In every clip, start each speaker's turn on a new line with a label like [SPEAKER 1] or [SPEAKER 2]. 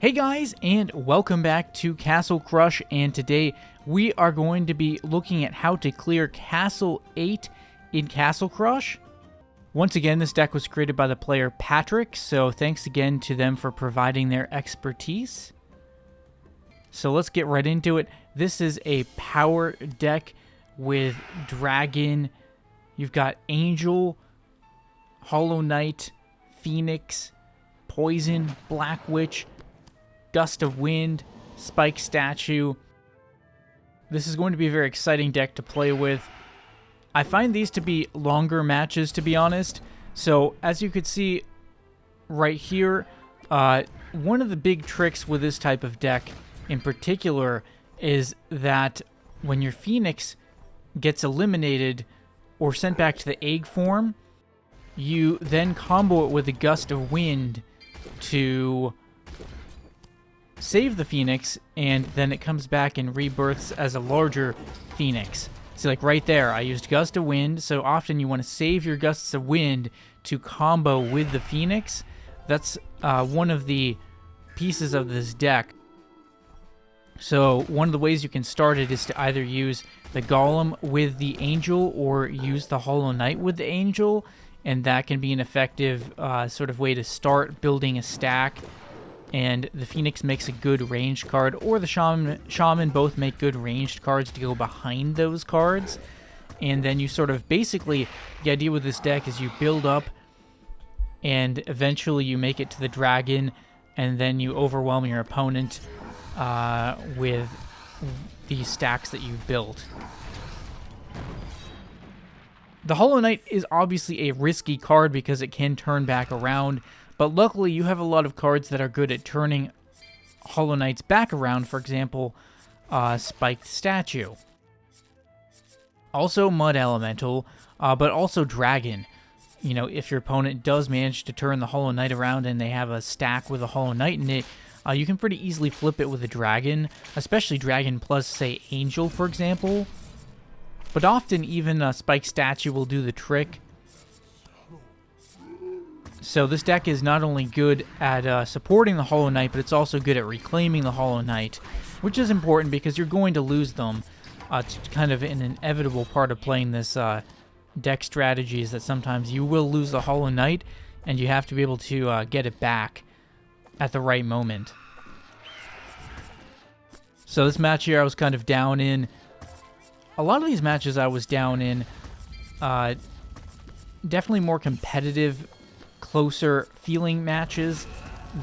[SPEAKER 1] Hey guys, and welcome back to Castle Crush, and today we are going to be looking at how to clear Castle 8 in Castle Crush. Once again, this deck was created by the player Patrick, so thanks again to them for providing their expertise. So let's get right into it. This is a power deck with Dragon. You've got Angel, Hollow Knight, Phoenix, Poison, Black Witch, Gust of Wind, Spike Statue. This is going to be a very exciting deck to play with. I find these to be longer matches, to be honest. So, as you can see right here, one of the big tricks with this type of deck in particular is that when your Phoenix gets eliminated or sent back to the egg form, you then combo it with a Gust of Wind to save the Phoenix, and then it comes back and rebirths as a larger Phoenix. See, like right there, I used Gust of Wind, so often you want to save your Gusts of Wind to combo with the Phoenix. That's one of the pieces of this deck. So one of the ways you can start it is to either use the Golem with the Angel or use the Hollow Knight with the Angel, and that can be an effective sort of way to start building a stack. And the Phoenix makes a good ranged card, or the Shaman both make good ranged cards to go behind those cards. And then you sort of, basically, the idea with this deck is you build up, and eventually you make it to the Dragon, and then you overwhelm your opponent with the stacks that you built. The Hollow Knight is obviously a risky card because it can turn back around, but luckily you have a lot of cards that are good at turning Hollow Knights back around, for example, Spiked Statue. Also Mud Elemental, but also Dragon. You know, if your opponent does manage to turn the Hollow Knight around and they have a stack with a Hollow Knight in it, you can pretty easily flip it with a Dragon, especially Dragon plus, say, Angel, for example. But often even a Spike Statue will do the trick. So this deck is not only good at supporting the Hollow Knight, but it's also good at reclaiming the Hollow Knight, which is important because you're going to lose them. It's kind of an inevitable part of playing this deck strategy is that sometimes you will lose the Hollow Knight, and you have to be able to get it back at the right moment. So this match here I was kind of down in. A lot of these matches I was down in, definitely more competitive, closer feeling matches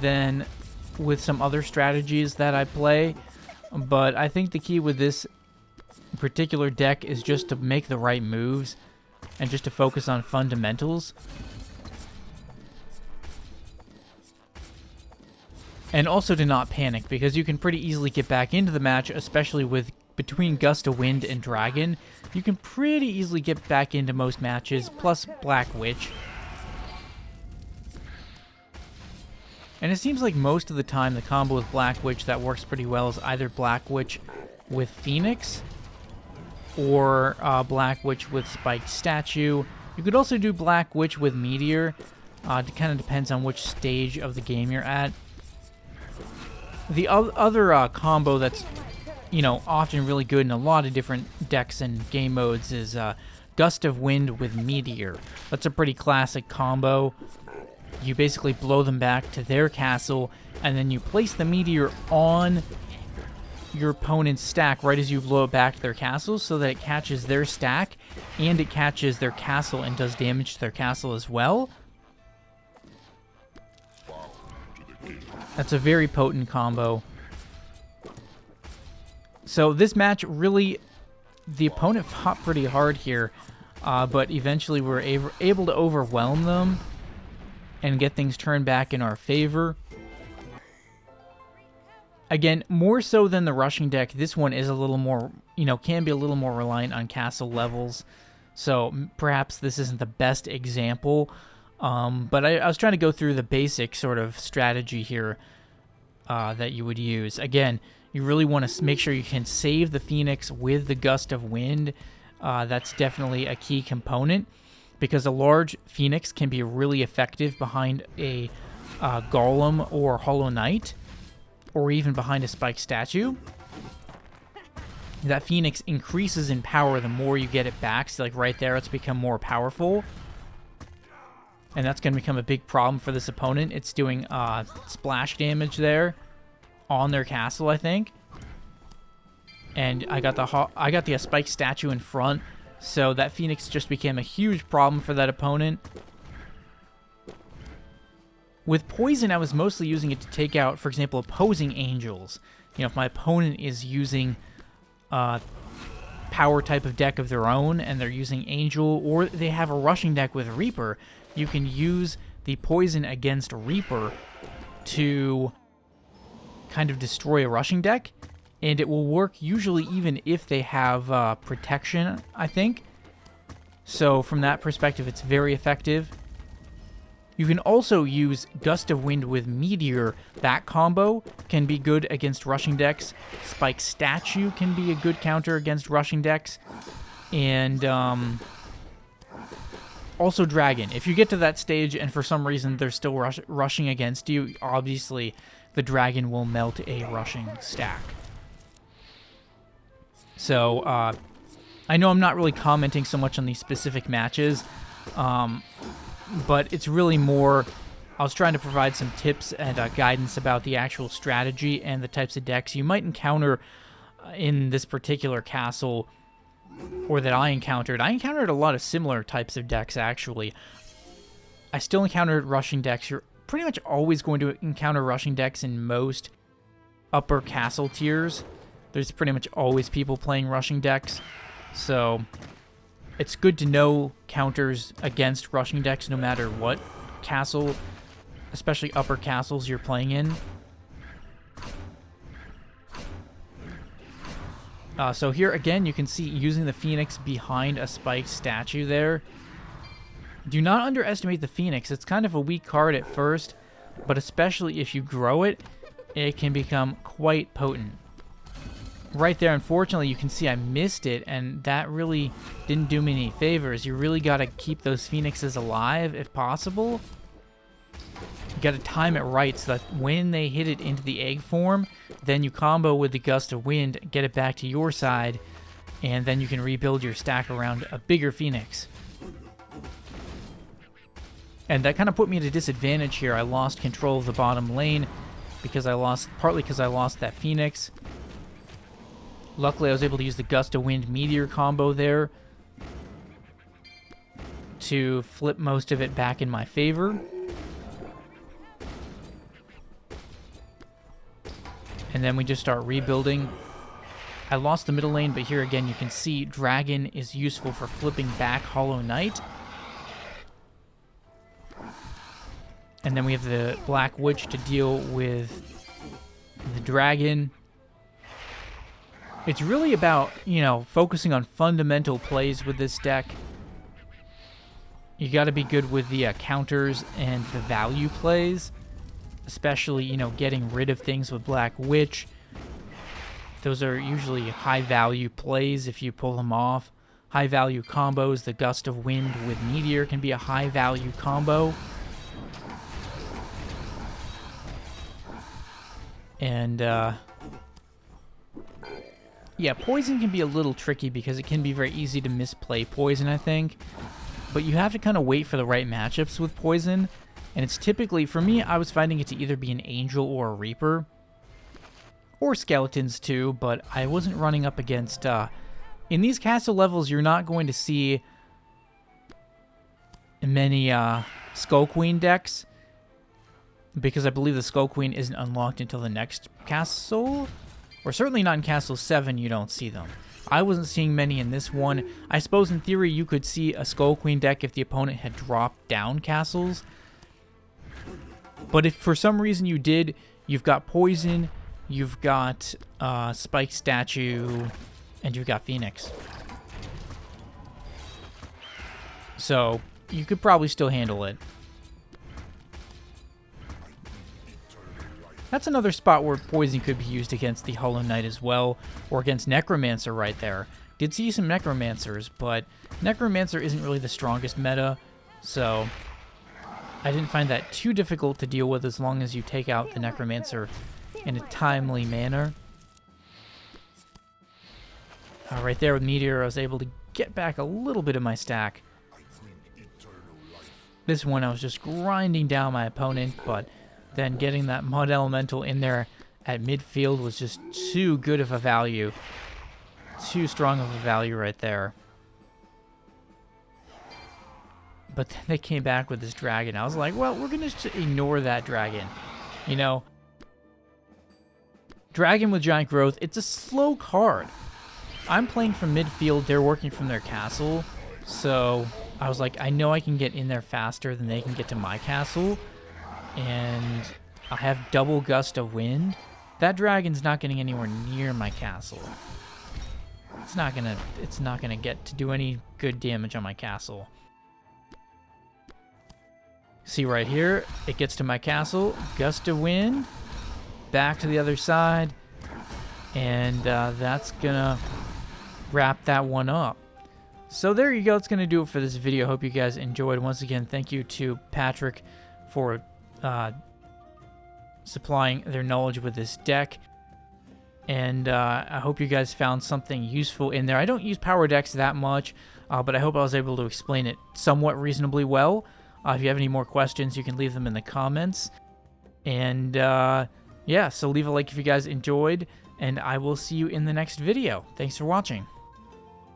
[SPEAKER 1] than with some other strategies that I play. But I think the key with this particular deck is just to make the right moves and just to focus on fundamentals. And also to not panic, because you can pretty easily get back into the match, especially with between Gust of Wind and Dragon. You can pretty easily get back into most matches, plus Black Witch. And it seems like most of the time the combo with Black Witch that works pretty well is either Black Witch with Phoenix or Black Witch with Spiked Statue. You could also do Black Witch with Meteor. It kind of depends on which stage of the game you're at. The other combo that's, you know, often really good in a lot of different decks and game modes is Gust of Wind with Meteor. That's a pretty classic combo. You basically blow them back to their castle, and then you place the Meteor on your opponent's stack right as you blow it back to their castle so that it catches their stack, and it catches their castle and does damage to their castle as well. That's a very potent combo. So this match really, the opponent fought pretty hard here, but eventually we were able to overwhelm them and get things turned back in our favor. Again, more so than the rushing deck, this one is a little more, you know, can be a little more reliant on castle levels. So perhaps this isn't the best example, but I was trying to go through the basic sort of strategy here that you would use. Again, you really want to make sure you can save the Phoenix with the Gust of Wind. That's definitely a key component, because a large Phoenix can be really effective behind a Golem or Hollow Knight. or even behind a spiked statue, that Phoenix increases in power the more you get it back. So like right there, it's become more powerful. And that's going to become a big problem for this opponent. It's doing splash damage there on their castle, I think. And I got the spiked statue in front, so that Phoenix just became a huge problem for that opponent. With poison, I was mostly using it to take out, for example, opposing angels. You know, if my opponent is using a power type of deck of their own and they're using angel, or they have a rushing deck with Reaper, you can use the poison against Reaper to kind of destroy a rushing deck, and it will work usually even if they have protection, I think. So from that perspective, it's very effective. You can also use Gust of Wind with Meteor. That combo can be good against rushing decks. Spike Statue can be a good counter against rushing decks. And also Dragon. If you get to that stage and for some reason they're still rushing against you, obviously the Dragon will melt a rushing stack. So, I know I'm not really commenting so much on these specific matches, but it's really more, I was trying to provide some tips and guidance about the actual strategy and the types of decks you might encounter in this particular castle, or that I encountered. I encountered a lot of similar types of decks, actually. I still encountered rushing decks. You're pretty much always going to encounter rushing decks in most upper castle tiers. There's pretty much always people playing rushing decks, so it's good to know counters against rushing decks no matter what castle, especially upper castles you're playing in. So here again, you can see using the Phoenix behind a spiked statue there. Do not underestimate the Phoenix. It's kind of a weak card at first, but especially if you grow it, it can become quite potent. Right there, unfortunately, you can see I missed it, and that really didn't do me any favors. You really got to keep those Phoenixes alive if possible. You got to time it right so that when they hit it into the egg form, then you combo with the Gust of Wind, get it back to your side, and then you can rebuild your stack around a bigger Phoenix. And that kind of put me at a disadvantage here. I lost control of the bottom lane partly because I lost that Phoenix. Luckily, I was able to use the Gust of Wind Meteor combo there to flip most of it back in my favor. And then we just start rebuilding. I lost the middle lane, but here again you can see Dragon is useful for flipping back Hollow Knight. And then we have the Black Witch to deal with the Dragon. It's really about, focusing on fundamental plays with this deck. You got to be good with the counters and the value plays, especially, getting rid of things with Black Witch. Those are usually high-value plays if you pull them off. High-value combos, the Gust of Wind with Meteor can be a high-value combo. And, yeah, poison can be a little tricky because it can be very easy to misplay poison, I think. But you have to kind of wait for the right matchups with poison. And it's typically, for me, I was finding it to either be an angel or a reaper. Or skeletons too, but I wasn't running up against... in these castle levels, you're not going to see many Skull Queen decks. Because I believe the Skull Queen isn't unlocked until the next castle. Or certainly not in Castle 7, you don't see them. I wasn't seeing many in this one. I suppose in theory you could see a Skull Queen deck if the opponent had dropped down castles. But if for some reason you did, you've got Poison, you've got Spike Statue, and you've got Phoenix. So you could probably still handle it. That's another spot where Poison could be used against the Hollow Knight as well, or against Necromancer right there. Did see some Necromancers, but Necromancer isn't really the strongest meta, so I didn't find that too difficult to deal with as long as you take out the Necromancer in a timely manner. Right there with Meteor, I was able to get back a little bit of my stack. This one I was just grinding down my opponent, but then getting that Mud Elemental in there at midfield was just too good of a value. Too strong of a value right there. But then they came back with this dragon. I was like, well, we're going to ignore that dragon. You know, dragon with giant growth, it's a slow card. I'm playing from midfield. They're working from their castle. So I was like, I know I can get in there faster than they can get to my castle. And I have double gust of wind. That dragon's not getting anywhere near my castle. It's not gonna get to do any good damage on my castle. See right here, it gets to my castle, gust of wind, back to the other side, and that's gonna wrap that one up. So there you go, it's gonna do it for this video. Hope you guys enjoyed. Once again, thank you to Patrick for supplying their knowledge with this deck. And I hope you guys found something useful in there. I don't use power decks that much, but I hope I was able to explain it somewhat reasonably well. If you have any more questions, you can leave them in the comments. And yeah, so leave a like if you guys enjoyed, and I will see you in the next video. Thanks for watching.